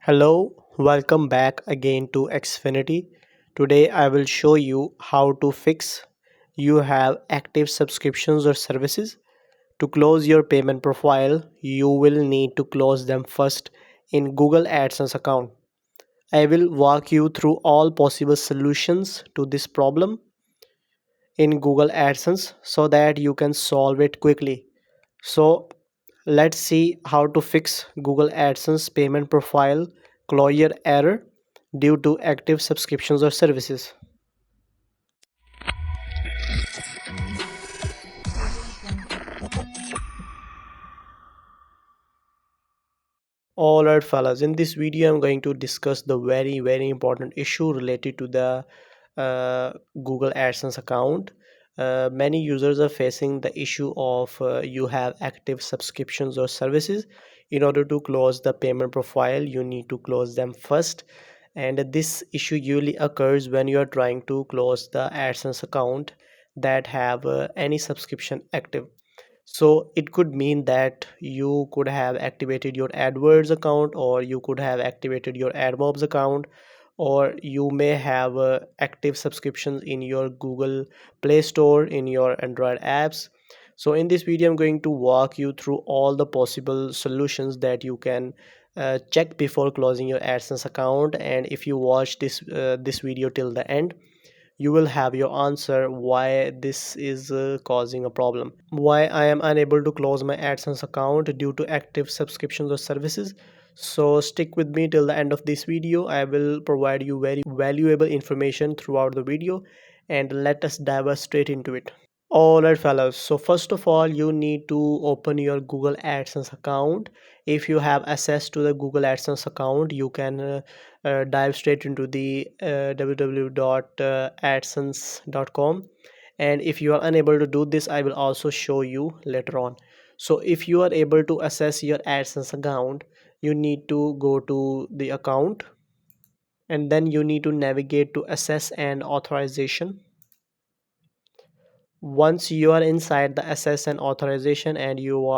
Hello, welcome back again to Xfinity. Today I will show you how to fix you have active subscriptions or services. To close your payment profile, you will need to close them first in Google Adsense account. I will walk you through all possible solutions to this problem in Google Adsense so that you can solve it quickly. So let's see how to fix Google AdSense payment profile closure error due to active subscriptions or services. Alright fellas, in this video I'm going to discuss the very important issue related to the Google AdSense account. Many users are facing the issue of you have active subscriptions or services. In order to close the payment profile, you need to close them first, and this issue usually occurs when you are trying to close the AdSense account that have any subscription active. So it could mean that you could have activated your Adwords account, or you could have activated your Admob's account, or you may have active subscriptions in your Google Play Store in your Android apps. So in this video I'm going to walk you through all the possible solutions that you can check before closing your AdSense account. And if you watch this video till the end, you will have your answer why this is causing a problem, why I am unable to close my AdSense account due to active subscriptions or services. So stick with me till the end of this video. I will provide you very valuable information throughout the video, and let us dive straight into it. Alright fellas, so first of all you need to open your Google AdSense account. If you have access to the Google AdSense account, you can dive straight into the www.adsense.com. And if you are unable to do this, I will also show you later on. So if you are able to access your AdSense account, you need to go to the account, and then you need to navigate to access and authorization. Once you are inside the access and authorization, and you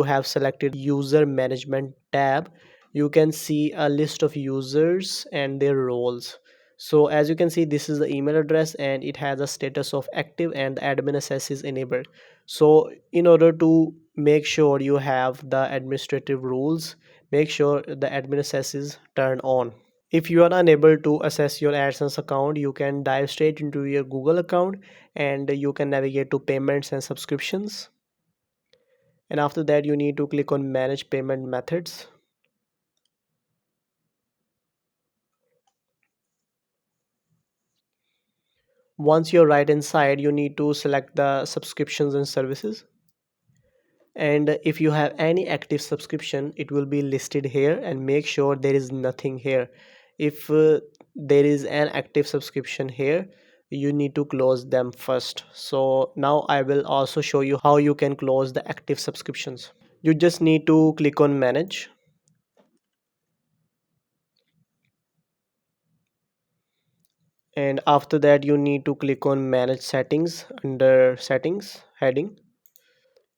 have selected user management tab, you can see a list of users and their roles. So as you can see, this is the email address and it has a status of active and the admin access is enabled. So in order to make sure you have the administrative rules, make sure the admin access is turned on. If you are unable to access your AdSense account, you can dive straight into your Google account and you can navigate to payments and subscriptions. And after that, you need to click on manage payment methods. Once you're right inside, you need to select the subscriptions and services. And if you have any active subscription, it will be listed here, and make sure there is nothing here. If there is an active subscription here, you need to close them first. So now I will also show you how you can close the active subscriptions. You just need to click on manage, and after that you need to click on manage settings under settings heading.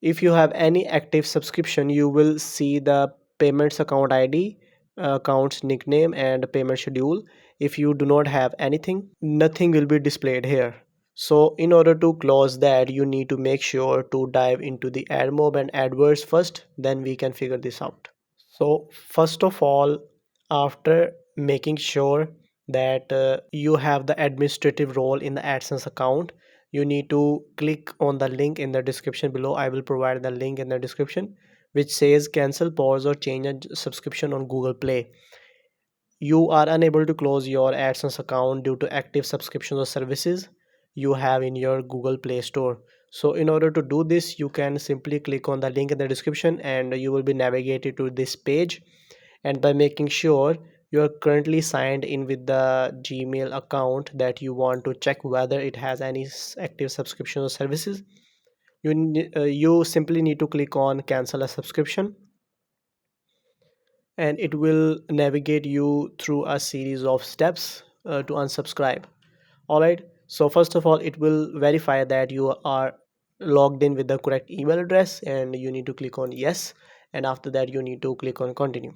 If you have any active subscription, you will see the payments account ID, accounts nickname, and payment schedule. If you do not have anything, nothing will be displayed here. So in order to close that, you need to make sure to dive into the Admob and Adwords first, then we can figure this out. So first of all, after making sure that you have the administrative role in the AdSense account, you need to click on the link in the description below. I will provide the link in the description which says cancel, pause or change a subscription on Google Play. You are unable to close your AdSense account due to active subscriptions or services you have in your Google Play Store. So in order to do this, you can simply click on the link in the description and you will be navigated to this page. And by making sure you are currently signed in with the Gmail account that you want to check whether it has any active subscription or services, you simply need to click on cancel a subscription, and it will navigate you through a series of steps to unsubscribe. All right, so first of all it will verify that you are logged in with the correct email address, and you need to click on yes, and after that you need to click on continue.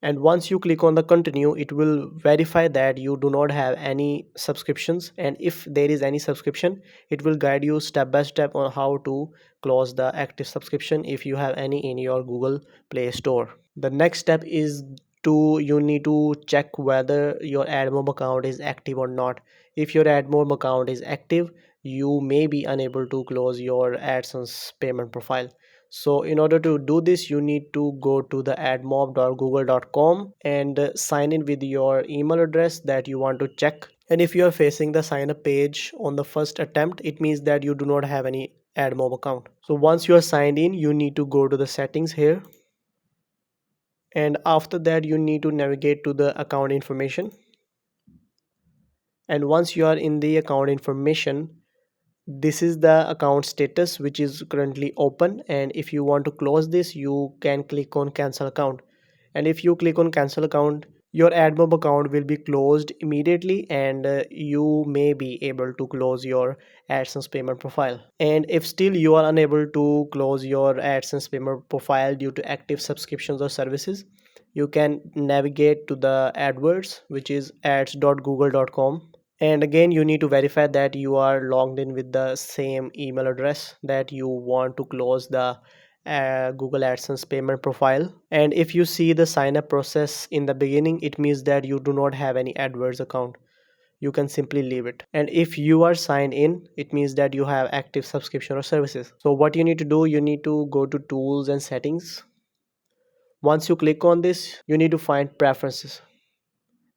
And once you click on the continue, it will verify that you do not have any subscriptions, and if there is any subscription, it will guide you step by step on how to close the active subscription if you have any in your Google Play Store. The next step is you need to check whether your Admob account is active or not. If your Admob account is active, you may be unable to close your AdSense payment profile. So in order to do this, you need to go to the admob.google.com and sign in with your email address that you want to check. And if you are facing the sign up page on the first attempt, it means that you do not have any Admob account. So once you are signed in, you need to go to the settings here, and after that you need to navigate to the account information. And once you are in the account information, this is the account status which is currently open, and if you want to close this, you can click on cancel account. And if you click on cancel account, your Admob account will be closed immediately, and you may be able to close your AdSense payment profile. And if still you are unable to close your AdSense payment profile due to active subscriptions or services, you can navigate to the Adwords, which is ads.google.com. And again, you need to verify that you are logged in with the same email address that you want to close the Google AdSense payment profile. And if you see the sign up process in the beginning, it means that you do not have any AdWords account. You can simply leave it. And if you are signed in, it means that you have active subscription or services. So what you need to do, you need to go to tools and settings. Once you click on this, you need to find preferences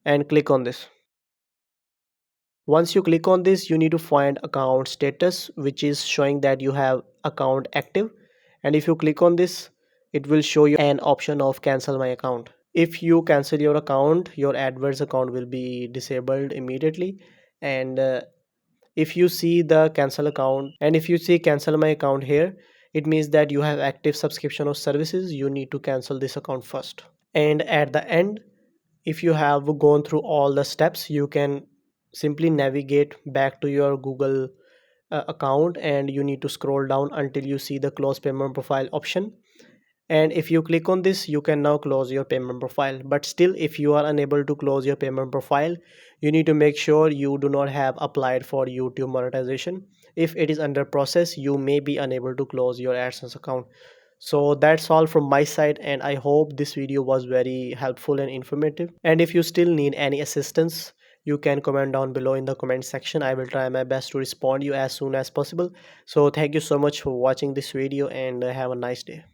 and click on this. Once you click on this, you need to find account status, which is showing that you have account active. And if you click on this, it will show you an option of cancel my account. If you cancel your account, your AdWords account will be disabled immediately. And if you see the cancel account, and if you see cancel my account here, it means that you have active subscription or services. You need to cancel this account first. And at the end, if you have gone through all the steps, you can simply navigate back to your Google account, and you need to scroll down until you see the close payment profile option. And if you click on this, you can now close your payment profile. But still, if you are unable to close your payment profile, you need to make sure you do not have applied for YouTube monetization. If it is under process, you may be unable to close your AdSense account. So that's all from my side, and I hope this video was very helpful and informative. And if you still need any assistance, you can comment down below in the comment section. I will try my best to respond you as soon as possible. So thank you so much for watching this video, and have a nice day.